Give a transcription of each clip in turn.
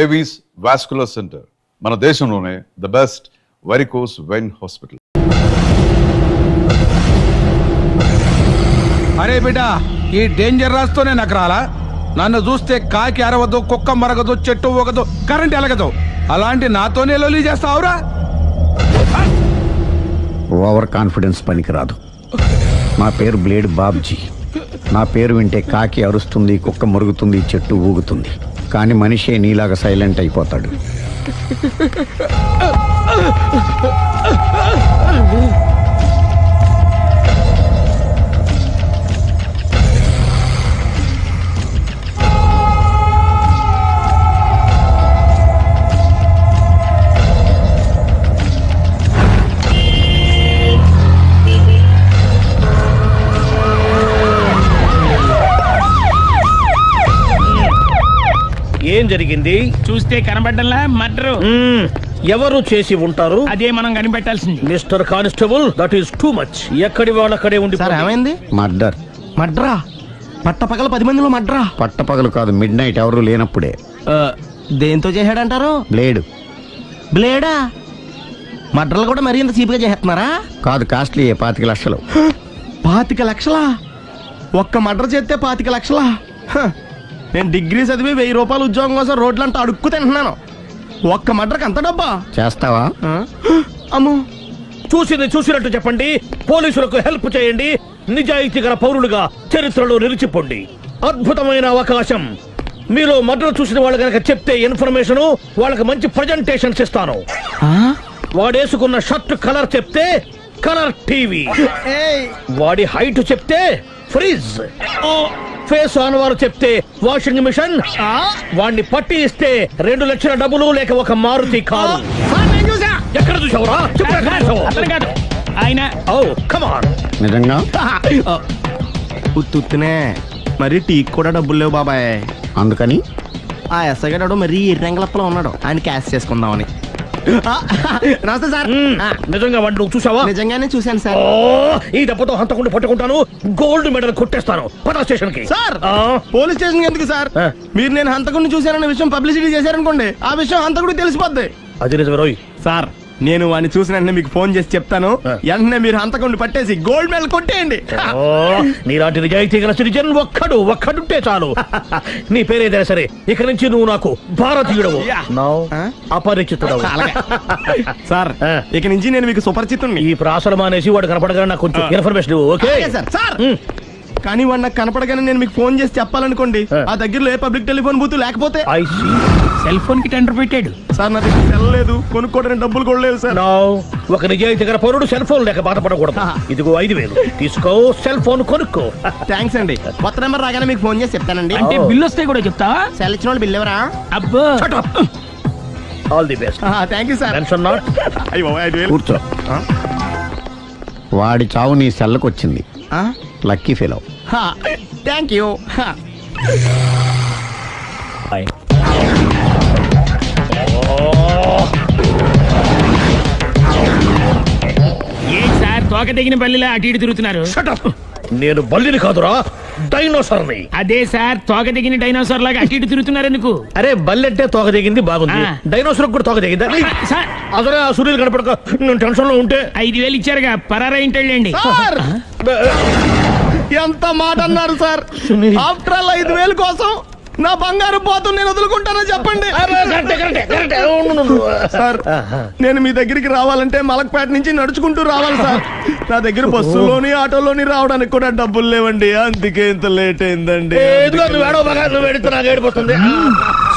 Avis vascular centre మన దేశంలోనే the best varicose vein hospital. అరే బిడ్డ, ఈ డేంజర్ రాస్తూనే నాకు రాలా. నన్ను చూస్తే కాకి అరవదు, కుక్క మరగదు, చెట్టు ఊగదు, కరెంట్ ఎలగదు. అలాంటి నాతోనే లొల్లి చేస్తావురా? ఓవర్ కాన్ఫిడెన్స్ పనికిరాదు. నా పేరు బ్లేడ్ బాబ్జీ. నా పేరు వింటే కాకి అరుస్తుంది, కుక్క మురుగుతుంది, చెట్టు ఊగుతుంది. కానీ మనిషే నీలాగా సైలెంట్ అయిపోతాడు. ఏం జరిగింది? చూస్తే కనబడ్డంలా మర్డరు. ఎవరు చేసి ఉంటారు? అదే మనం కనిపెట్టాల్సింది. Mister constable, that is too much. ఎక్కడి వాళ్ళక్కడే ఉండి. సార్ ఏమైంది? మర్డర్. మడ్రా? పట్టపగల 10 మందిలో మడ్రా? పట్టపగలు కాదు, మిడ్ నైట్ ఎవరు లేనప్పుడే. దేంతో చేశాడంటారు? బ్లేడ్. బ్లేడా? మడ్రలు కూడా మరీ ఇంత చీప్గా చేస్తున్నారా? కాదు, కాస్ట్లీ 25 లక్షలు. 25 లక్షలా? ఒక్క మడ్ర చేస్తే 25 లక్షలా? నేను డిగ్రీ చదివి 1000 రూపాయలు ఉద్యోగం కోసం రోడ్లంతా అడుక్కు తింటున్నాను. ఒక్క మడ్రకు అంత డబ్బా? చేస్తావా? అమ్మో. చూసింది చూసినట్టు చెప్పండి. పోలీసులకు హెల్ప్ చేయండి. నిజాయితీ గల పౌరులుగా చరిత్రలో నిలిచిపోండి. అద్భుతమైన అవకాశం. మీరు మర్డర్ చూసిన వాళ్ళు కనుక చెప్తే ఇన్ఫర్మేషన్, వాళ్ళకి మంచి ప్రజెంటేషన్స్ ఇస్తాను. వాడేసుకున్న షర్ట్ కలర్ చెప్తే కలర్ టీవీ, వాడి హైట్ చెప్తే ఫ్రిజ్, ఫేస్ ఆన్ వారు చెప్తే వాషింగ్ మిషన్, వాడిని పట్టి ఇస్తే 2 లక్షల డబ్బులు లేక ఒక మారుతి కారు. ఎక్కడ చూసావురా? అతను కాదు ఆయన. Oh come on. నిజంగా? ఉత్తునే మరి టీకి కూడా డబ్బులు లేవు బాబాయ్. అందుకని ఆ ఎస్ఐ గారు మరీ ఎర్రంగలప్పలో ఉన్నాడు. ఆయన క్యాష్ చేసుకుందామని. నమస్తే సార్. నిజంగా వాడిని నువ్వు చూసావా? నిజంగానే చూశాను సార్. ఈ దెబ్బతో హంతకుండా పట్టుకుంటాను, గోల్డ్ మెడల్ కొట్టేస్తాను. పద స్టేషన్ కి. సార్, పోలీస్ స్టేషన్ ఎందుకు సార్? మీరు నేను హంతకుడిని చూశానన్న విషయం పబ్లిసిటీ చేశారనుకోండి, ఆ విషయం హంతకుడికి తెలిసిపోద్ది. అది నిజమే రోయ్. సార్, నేను వాడిని చూసిన వెంటనే మీకు ఫోన్ చేసి చెప్తాను. వెంటనే మీరు హంతకుడిని పట్టేసి గోల్డ్ మెడల్ కొట్టేయండి. నీలాంటి నిజాయితీ గల సిటిజన్ ఒక్కడుంటే చాలు. నీ పేరేదైనా సరే, ఇక నుంచి నువ్వు నాకు భారతీయుడవు, అపరిచితుడవు. సార్, ఇక నుంచి నేను మీకు సుపరిచితుణ్ణి. ఈ ప్రాసలు మానేసి వాడు కనపడగానే నాకు కొంచెం ఇన్ఫర్మేషన్. Okay sir. కానీ వాడు నాకు కనపడగానే నేను మీకు ఫోన్ చేసి చెప్పాలనుకోండి, ఆ దగ్గరలో ఏ పబ్లిక్ టెలిఫోన్ బూత్ లేకపోతే. సెల్ ఫోన్ కి టెండర్ పెట్టాడు సార్. నా దగ్గర సెల్ లేదు, కొనుక్కోవడానికి డబ్బులు కూడా లేవు సార్. ఒక నిజాయితీ గల పౌరుడు సెల్ ఫోన్ లేక బాధపడకూడదు. ఇదిగో 5000 తీసుకో, సెల్ ఫోన్ కొనుక్కో. థ్యాంక్స్ అండి. కొత్త నెంబర్ రాగానే మీకు ఫోన్ చేసి చెప్తానండి. అంటే బిల్ వస్తే కూడా చెప్తావా? సెల్ ఇచ్చిన వాళ్ళు బిల్ ఎవరా? అబ్బో. All the best. Thank you sir. Tension not. కూర్చో. వాడి చావు నీ సెల్లకు వచ్చింది. Lucky fellow. Thank you. ఏం సార్, తోక తెగిన బల్లిలా అటు ఇటు తిరుగుతున్నారు? నేను బల్లిని కాదురా, డైనోసార్ని. అదే సార్, తోక తెగిన డైనోసార్ లాగా అటు ఇటు తిరుగుతున్నారు ఎందుకు? అరే, బల్లెట్టే తోక దిగింది బాగుంది, డైనోసార్ కూడా తోక దిగిందా? సార్, అదరే ఆ సూర్యులు కనపడక నేను టెన్షన్ లో ఉంటే. 5000 ఇచ్చారుగా, పరారా ఇంటండి. ఎంత మాట అన్నారు సార్? ఆఫ్టర్ ఆల్ 5000 కోసం నా బంగారు పోతు నేను వదులుకుంటానని చెప్పండి సార్. నేను మీ దగ్గరికి రావాలంటే మలక్పేట నుంచి నడుచుకుంటూ రావాలి సార్. నా దగ్గర బస్సులోని ఆటోలోని రావడానికి కూడా డబ్బులు లేవండి. అందుకే ఇంత లేట్ అయిందండి.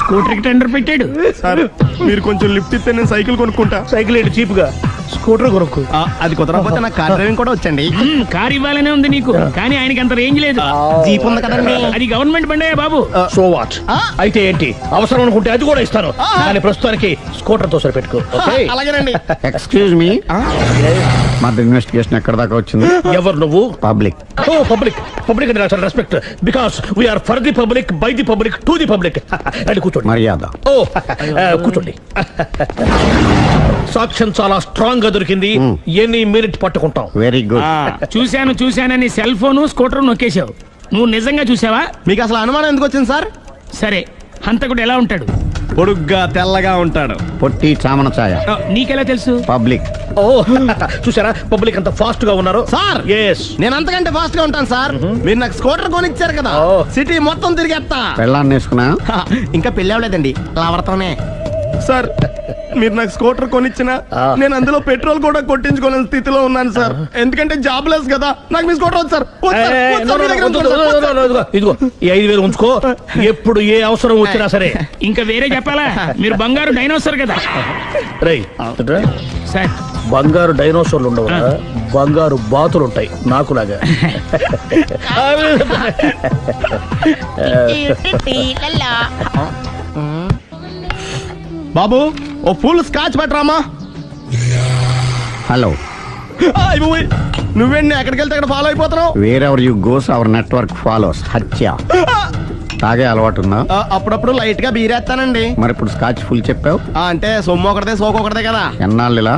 స్కూటర్ కి టెండర్ పెట్టాడు సార్. మీరు కొంచెం లిఫ్ట్ ఇస్తే నేను సైకిల్ కొనుక్కుంటా. సైకిల్ ఏంటి చీప్ గా, స్కూటర్ కొనుక్కు. అది కుదరకపోతే నాకు కార్ డ్రైవింగ్ కూడా వచ్చండి. కార్ ఇవ్వాలనే ఉంది నీకు, కానీ ఆయనకి అంత రేంజ్ లేదు. జీప్ ఉంది కదండి. అది గవర్నమెంట్ బండే బాబు. So what? అయితే ఏంటి, అవసరం అనుకుంటే అది కూడా ఇస్తాను, కానీ ప్రస్తుతానికి స్కూటర్ తో సరిపెట్టుకో. అలాగేనండి. ఎక్స్క్యూజ్ మీ, మర్డర్ ఇన్వెస్టిగేషన్ ఎక్కడ దాకా వచ్చింది? ఎవరు నువ్వు? పబ్లిక్. ఓ పబ్లిక్. పబ్లిక్ అంటే చాలా respect, because we are for the public, by the public, to the public. అది కూర్చోండి. మర్యాద. ఓ కూర్చోండి. సాక్ష్యం చాలా స్ట్రాంగ్ గా దొరికింది. ఎన్ని మినిట్ పట్టుకుంటాం. Very good. చూశానని సెల్ ఫోన్ స్కూటర్ నొక్కేశావు. నువ్వు నిజంగా చూసావా? మీకు అసలు అనుమానం ఎందుకు వచ్చింది సార్? సరే, హంతకుడు ఎలా ఉంటాడు? పొడుగ్గా తెల్లగా ఉంటాడు. పొట్టి చామన ఛాయ. నీకెలా తెలుసు? పబ్లిక్. ఓ చూసారా పబ్లిక్ అంత ఫాస్ట్ గా ఉన్నారు. సార్ ఎస్ నేను అంతకంటే ఫాస్ట్ గా ఉంటాను సార్. మీరు నాకు స్కూటర్ కొనిచ్చారు కదా, ఓ. సిటీ మొత్తం తిరిగేస్తా. పెళ్ళాన్ని వేసుకున్నా. ఇంకా పెళ్ళి అవ్వలేదండి, లావర్తోనే. సార్ మీరు నాకు స్కూటర్ కొనిచ్చిన నేను అందులో పెట్రోల్ కూడా కొట్టించుకోలేని స్థితిలో ఉన్నాను సార్. ఎందుకంటే జాబ్ లెస్ కదా. నాకు మీ స్కూటర్ వద్దు సార్. వద్దు సార్. వద్దు సార్. మీ దగ్గర ఉంచుకోండి సార్. వద్దు సార్. ఇదిగో ఈ 5,000 ఉంచుకో. ఎప్పుడు ఏ అవసరం వచ్చినా సరే. ఇంకా వేరే చెప్పాలా? మీరు బంగారు డైనోసర్ కదా. రేయ్ సార్ బంగారు డైనోసార్లు ఉండవు, బంగారు బాతులు ఉంటాయి నాకులాగా. బాబు ఓ ఫుల్ స్కాచ్ పెట్టరామా. హలో. నువ్వేండి ఎక్కడికి వెళ్తే అక్కడ ఫాలో అయిపోతున్నావు. Wherever you goes our network follows. హత్య. తాగే అలవాటు ఉందా? అప్పుడప్పుడు లైట్ గా బీరేస్తానండి. మరి ఇప్పుడు స్కాచ్ ఫుల్ చెప్పావు. అంటే సొమ్ము ఒకటిదే సోకు ఒకటిదే కదా. ఎన్నాళ్ళు ఇలా?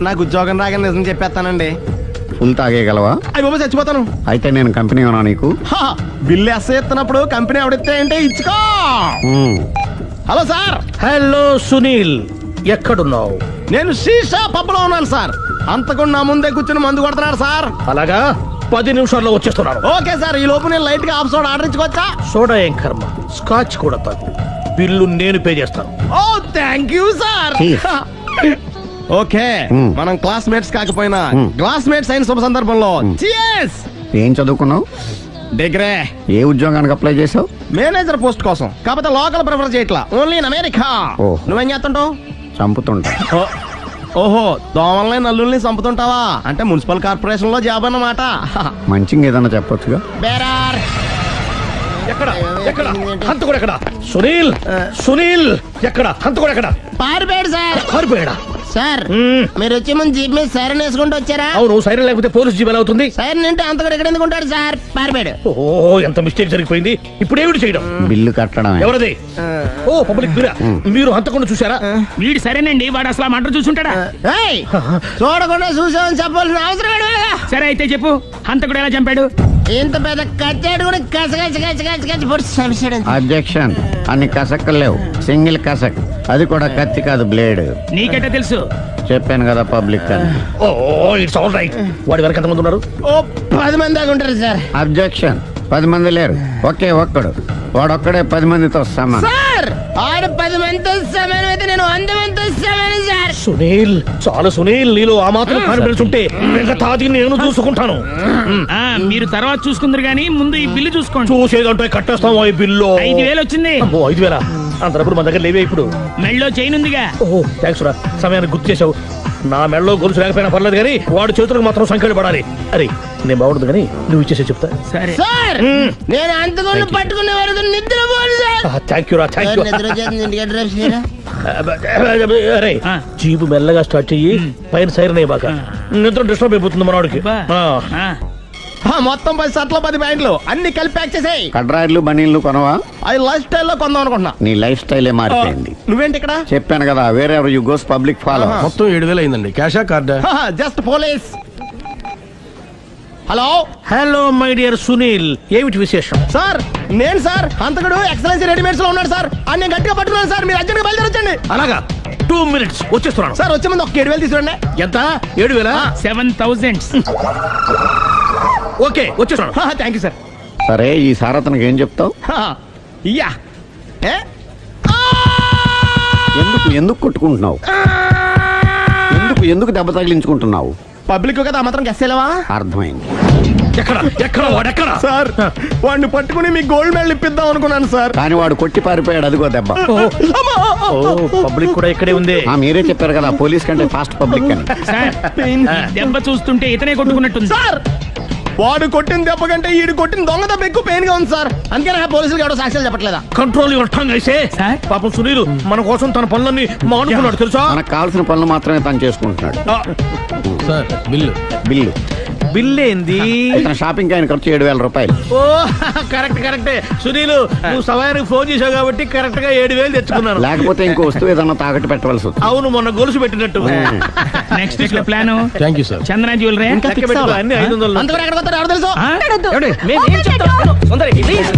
నాకు ఉద్యోగం రాగానే నిజం చెప్పేస్తానండి. ఫుల్ తాగేయగలవా? అయ్యి బాబు చచ్చిపోతాను. అయితే నేను కంపెనీ ఉన్నా నీకు. బిల్లు ఎస్ ఎత్తినప్పుడు కంపెనీ ఎవడితే అంటే ఇచ్చుకో. మ్మ్. Hello sir. హలో సునీల్, ఎక్కడున్నావు? నేను శీషా పబ్లో ఉన్నాను సార్. అంతకుండా నా ముందే కూర్చుని మందు కొడుతున్నారు సార్. అలాగా 10 నిమిషాల్లో వచ్చేస్తున్నాను. Okay sir. ఈ లోపు నేను లైట్ గా ఆఫ్ సోడా ఆర్డర్ ఇచ్చుకోవచ్చా? సోడా ఏం కర్మ, స్కాచ్ కూడా తాగు. బిల్లు నేను పే చేస్తాను. Oh thank you sir. Cheers. Okay మనం క్లాస్మేట్స్ కాకపోయినా క్లాస్మేట్స్ అయిన శుభ సందర్భంలో cheers. ఏం చదువుకున్నావు? డిగ్రీ. ఏ ఉద్యోగానికి అప్లై చేసావు? మేనేజర్ పోస్ట్ కోసం. కాకపోతే లోకల్ ప్రిఫర్ చేయట్లా, ఓన్లీ ఇన్ అమెరికా. ఓ. నువ్వేం చేస్తుంటావు? చంపుతుంటా. ఓహో దోమల్ని నల్లుల్ని చంపుతుంటావా? అంటే మున్సిపల్ కార్పొరేషన్ లో జాబ్ అన్నమాట. మంచిగా ఏదన్నా చెప్పొచ్చుగా. బేరార్. ఎక్కడ ఎక్కడ హంతకుడు ఎక్కడ? సునీల్ సునీల్ ఎక్కడ హంతకుడు ఎక్కడ? పారిపోయాడు సార్. పారిపోయాడా? సార్ మ్మ్. మీరు వచ్చే ముందు జీప్ మీద సైరన్ వేసుకుంటూ వచ్చారా? అవును, సైరన్ లేకపోతే పోలీస్ జీవన్ అవుతుంది. సైరన్ అంటే అంతకుడు ఎక్కడ ఎందుకు ఉంటాడు సార్? పారిపోయాడు. ఓ ఎంత మిస్టేక్ జరిగిపోయింది. ఇప్పుడు ఏమిటి చేయడం? బిల్లు కట్టడమే. ఎవరది? ఓ పబ్లిక్ మీరా? మీరు హంతకుండా చూసారా? వీడు సరేనండి, వాడు అసలు ఆ మంట చూసుంటాడా? ఏయ్, చూడకుండా చూసామని చెప్పాల్సిన అవసరం లేదు. సరే అయితే చెప్పు, హంతకుడు ఎలా చంపాడు? ఇంత పెద్ద కచ్చాడు కూడా కచ్చ పొడి సమస్యడు. అబ్జెక్షన్. అన్ని కసక్కలు లేవు, సింగిల్ కసక్. అది కూడా కత్తి కాదు, బ్లేడ్. నీకెట్టా తెలుసు? చెప్పాను కదా పబ్లిక్ అని. Oh it's all right. వాడి వరకు ఎంతమంది ఉన్నారు? ఓ 10 మంది దాకా ఉంటారు సార్. అబ్జెక్షన్. 10 మంది లేరు, ఒకే ఒక్కడు. వాడొక్కడే 10 మందితో సమానం. సార్ ఆడు 10 మందితో సమానం అయితే నేను 100 మందితో సమానం సార్. సునీల్ చాలు సునీల్, నీలో ఆ మాత్రం కాన్ఫిడెన్స్ ఉంటే మిగతాది నేను చూసుకుంటాను. ఆ మీరు తర్వాత చూసుకుందరు గానీ ముందు ఈ బిల్లు చూసుకోండి. చూసేదంటే కట్టేస్తాం ఈ బిల్లు. 5,000 వచ్చింది. అమ్మో 5,000? అంతప్పుడు మన దగ్గర లేవే ఇప్పుడు. మెళ్ళో చైన్ ఉందిగా. ఓహో థ్యాంక్స్ రా, సమయానికి గుర్తు చేసావు. నా మెడలో గొలుసు లేకపోయినా పర్లేదు కానీ వాడు చేతులకు మాత్రం సంఖ్యలు పడాలి. అరే నేను బాగుండదు కానీ నువ్వు ఇచ్చేసే చెప్తా. సరే సార్ నేను అంతకుండా పట్టుకునే వరకు నిద్రపోను సార్. థ్యాంక్ యూ రా, థ్యాంక్ యూ. నిద్ర వచ్చేస్తుంది, ఇంటికి డ్రైవ్ చేయరా? అరే ఆ. జీపు మెల్లగా స్టార్ట్ చెయ్యి, పైన సైరన్ అయ్యాక నిద్ర డిస్టర్బ్ అయిపోతుంది మనవాడికి. ఆ, మొత్తం 10 షర్ట్లు 10 ప్యాంట్లు అన్ని కలిపి ప్యాక్ చేసేయ్. కడ్రాయిలు బనీళ్లు కొనవా? అది లైఫ్ స్టైల్లో కొందాం అనుకుంటున్నా. నీ లైఫ్ స్టైలే మారిపోయింది. నువ్వేంటి ఇక్కడ? చెప్పాను కదా, వేరే ఎవరు యు గోస్ పబ్లిక్ ఫాలో. మొత్తం 7,000 అయిందండి. క్యాషా కార్డా? Just police. Hello hello my dear Sunil, ఏమిటి విశేషం? సార్ నేను సార్ హంతకుడు ఎక్సలెన్సీ రెడీమేడ్స్ లో ఉన్నాడు సార్. అని నేను గట్టిగా పట్టుకున్నాను సార్. మీరు అర్జెంట్గా బయలుదేరొచ్చండి. అలాగా 2 minutes వచ్చేస్తున్నాను. సార్ వచ్చే ముందు ఒక 7,000 తీసుకోండి. ఎంత? 7,000? 7,000. ఓకే వచ్చేస్తున్నాను. Thank you sir. సరే ఈ సారతనకి ఏం చెప్తావు? ఇయ్యా ఏ? ఎందుకు ఎందుకు కొట్టుకుంటున్నావు? ఎందుకు దెబ్బ తగిలించుకుంటున్నావు? పబ్లిక్ కదా ఆ మాత్రం గెస్సేలేవా? అర్థమైంది. ఎక్కడ ఎక్కడ వాడెక్కడ? సార్ వాడిని పట్టుకుని మీ గోల్డ్ మెడల్ ఇప్పిద్దాం అనుకున్నాను సార్. కానీ వాడు కొట్టి పారిపోయాడు, అదిగో దెబ్బ. ఓ పబ్లిక్ కూడా ఇక్కడే ఉంది. మీరే చెప్పారు కదా పోలీస్ కంటే ఫాస్ట్ పబ్లిక్ అని. సార్ ఈ దెబ్బ చూస్తుంటే ఇతనే కొట్టుకున్నట్టుంది. సార్ వాడు కొట్టిన దెబ్బ కంటే ఈడు కొట్టిన దొంగ దెబ్బ ఎక్కువ పెయిన్ గా ఉంది సార్. అందుకని పోలీసులు ఎవడో సాక్ష్యాలు చెప్పట్లేదా? కంట్రోల్ యువర్ టంగ్ అయితే. సార్? పాపం సునీల్ మన కోసం తన పనులన్నీ మానుకున్నాడు తెలుసా? మనకు కావాల్సిన పనులు మాత్రమే తను చేసుకుంటున్నాడు. Sir bill. బిల్లు బిల్ ఏంది? ఇతను షాపింగ్ ఆయన ఖర్చు 7,000 రూపాయలు. ఓ కరెక్టే సునీల్, నువ్వు సమయానికి ఫోన్ చేసావు కాబట్టి కరెక్ట్ గా 7,000 తెచ్చుకున్నాను. లేకపోతే ఇంకో వస్తువు ఏదన్నా తాకట్టు పెట్టవలసి వస్తుంది. అవును, మొన్న గొలుసు పెట్టినట్టు. నెక్స్ట్ వీక్ లో plan thank you sir. Chandana jewellery లెక్క పెట్టుకో, అన్ని 500. అంతవరకు ఎక్కడ పోతారో ఎవరు తెలుసు? మేము ఏం చెప్తాం? సుందరి, please.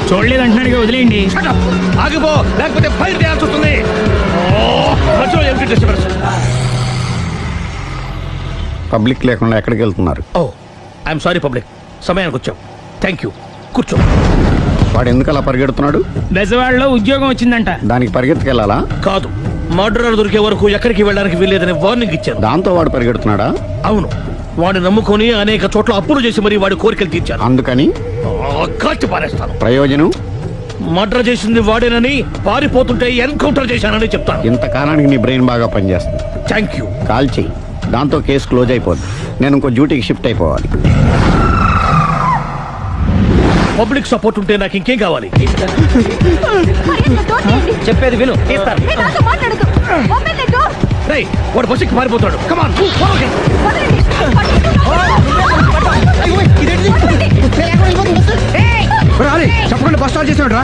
చూడలేదు అంటున్నాడు, వదిలేయండి. Shut up. ఆగిపో, లేకపోతే ఫైర్ చేయాల్సి వస్తుంది. మధ్యలో empty disturbance. పబ్లిక్ లేకుండా ఎక్కడికి వెళ్తున్నారు? ఓ ఐఎమ్ సారీ పబ్లిక్, సమయానికి వచ్చాం. థ్యాంక్ యూ, కూర్చో. వాడు ఎందుకు అలా పరిగెడుతున్నాడు? బెజవాడలో ఉద్యోగం వచ్చిందంట. దానికి పరిగెత్తుకెళ్ళాలా? కాదు, మర్డరర్ దొరికే వరకు ఎక్కడికి వెళ్ళడానికి వీల్లేదని వార్నింగ్ ఇచ్చాను. దాంతో వాడు పరిగెడుతున్నాడా? అవును, వాడిని నమ్ముకొని అనేక చోట్ల అప్పులు చేసి మరి వాడి కోరికలు తీర్చాను. అందుకని కాల్చి పారేస్తాను. ప్రయోజనం? మర్డర్ చేసింది వాడేనని, పారిపోతుంటే ఎన్కౌంటర్ చేశానని చెప్తాను. ఇంతకాలానికి నీ బ్రెయిన్ బాగా పనిచేస్తుంది. Thank you. కాల్ చెయ్యి, దాంతో కేసు క్లోజ్ అయిపోద్ది. నేను ఇంకో డ్యూటీకి షిఫ్ట్ అయిపోవాలి. పబ్లిక్ సపోర్ట్ ఉంటే నాకు ఇంకేం కావాలి? చెప్పేది విను. రేయ్, వాడు బస్సుకి పారిపోతాడు. కమాన్, చెప్పండి, బస్ స్టార్ట్ చేసాడు రా.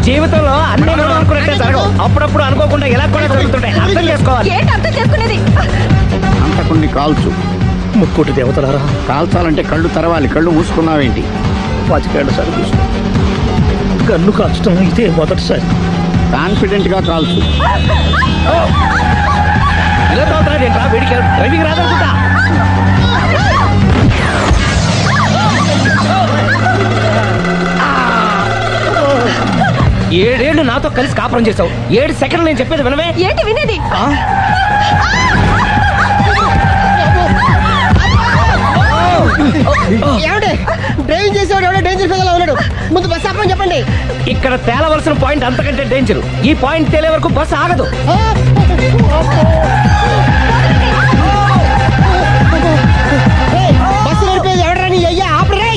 జీవితంలో అన్ని మనం అనుకున్నట్టే జరగవు. అప్పుడప్పుడు అనుకోకుండా ఎలా కూడా జరుగుతుంటాయి. అర్థం చేసుకోవాలి. అంతకుని కాల్చు. ముక్కోటి దేవతలారా, కాల్చాలంటే కళ్ళు తెరవాలి. కళ్ళు మూసుకున్నావేంటి? 25 సార్లు చూసిన గన్ను కాల్చడం ఇదే మొదటిసారి. కాన్ఫిడెంట్ గా కాల్చు. ఇలా తోతాడు ఏంట్రా? వీడికి డ్రైవింగ్ రాదనుకుంటా. ఏడేళ్లు నాతో కలిసి కాపురం చేసావు. 7 సెకండ్లు నేను చెప్పేది వినవే. ఏంటి వినేది? డ్రైవింగ్ చేసేవాడు ఎవడో డేంజర్ ఫీల్ ఉన్నాడు. ముందు బస్ ఆపమని చెప్పండి. ఇక్కడ తేలవలసిన పాయింట్ అంతకంటే డేంజర్. ఈ పాయింట్ తేలే వరకు బస్సు ఆగదు. బస్సు నడిపేది ఎవడరాని అయ్యా ఆపరే.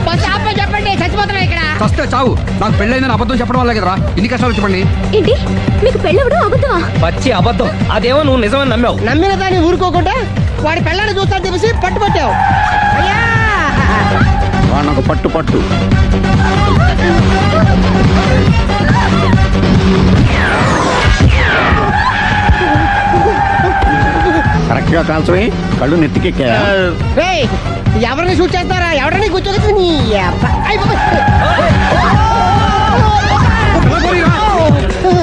బస్ ఆపమని చెప్పండి, చచ్చిపోతున్నా ఇక్కడ. ఫస్ట్ చావు. నాకు పెళ్ళైందని అబద్ధం చెప్పడం వల్ల కదరా ఇన్ని కష్టాలు చెప్పండి. ఏంటి మీకు పెళ్ళవడం అబద్ధమా? పచ్చి అబద్ధం. అదేమో నువ్వు నిజమని నమ్మావు. నమ్మిన దాన్ని ఊరుకోకుండా వాడి పెళ్ళాన్ని చూస్తాను తెలిసి పట్టుబట్టావు. అయ్యా వాడిని ఒక పట్టు పట్టు. కరెక్ట్ గా కాల్చవే. కళ్ళు నెత్తికెక్కా? రేయ్, ఎవరిని షూట్ చేస్తారా? ఎవరిని కూర్చోవచ్చు.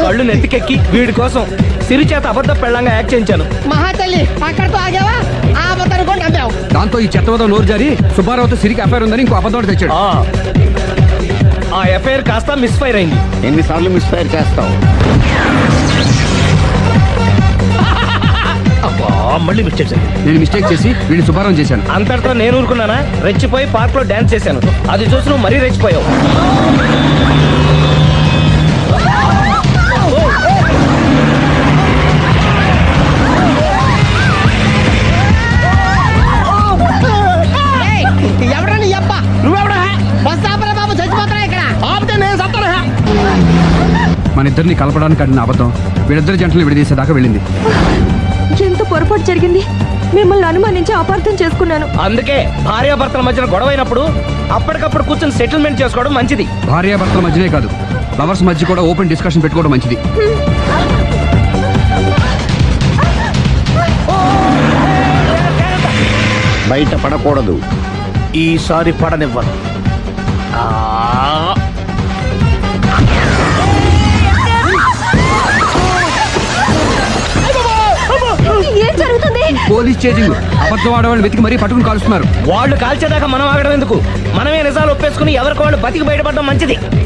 కళ్ళు నెత్తికెక్కి వీడి కోసం సిరి చేత అబద్ధ పెళ్ళంగా యాక్ట్ చేయించాను. మహాతల్లి అక్కడితో ఆగావా? ఆ అబద్ధాన్ని కూడా నమ్మావు. దాంతో ఈ చెత్తవదో నోరు జారి సుబ్బారావుతో సిరికి అఫైర్ ఉందని ఇంకో అబద్ధం తెచ్చాడు. ఆ ఎఫ్ఐఆర్ కాస్త మిస్ఫైర్ అయింది. ఎన్నిసార్లు మిస్ఫైర్ చేస్తావు? మళ్ళీ మిస్టేక్ చేశాను. నేను మిస్టేక్ చేసి వీడిని సుబ్బారావు చేశాను. అంతటితో నేను ఊరుకున్నానా? రెచ్చిపోయి పార్క్ లో డాన్స్ చేశాను. అది చూసి నువ్వు మరీ రెచ్చిపోయావు. ఎవరని అబ్బా? నువ్వెవడా? బస్ ఆపరా బాబు, చచ్చిపోతారా ఇక్కడ. ఆపితే నేను సత్తానా? మన ఇద్దరిని కలపడానికి అడిగిన అబద్ధం వీళ్ళిద్దరి జంటలు విడదీసేదాకా వెళ్ళింది. ఎంత పొరపాటు జరిగింది. మిమ్మల్ని అనుమానించి అపార్థం చేసుకున్నాను. అందుకే భార్యాభర్తల మధ్యన గొడవైనప్పుడు అప్పటికప్పుడు కూర్చొని సెటిల్మెంట్ చేసుకోవడం మంచిది. భార్యాభర్తల మధ్యనే కాదు, లవర్స్ మధ్య కూడా ఓపెన్ డిస్కషన్ పెట్టుకోవడం మంచిది. బయట పడకూడదు. ఈసారి పడనివ్వను. ఏం జరుగుతుంది? Police chasing. అబద్ధం ఆడవాళ్ళు వెతికి మరీ పట్టుకుని కాలుస్తున్నారు. వాళ్ళు కాల్చేదాకా మనం ఆగడం ఎందుకు? మనమే నిజాలు ఒప్పేసుకుని ఎవరికి వాళ్ళు బతికి బయటపడడం మంచిది.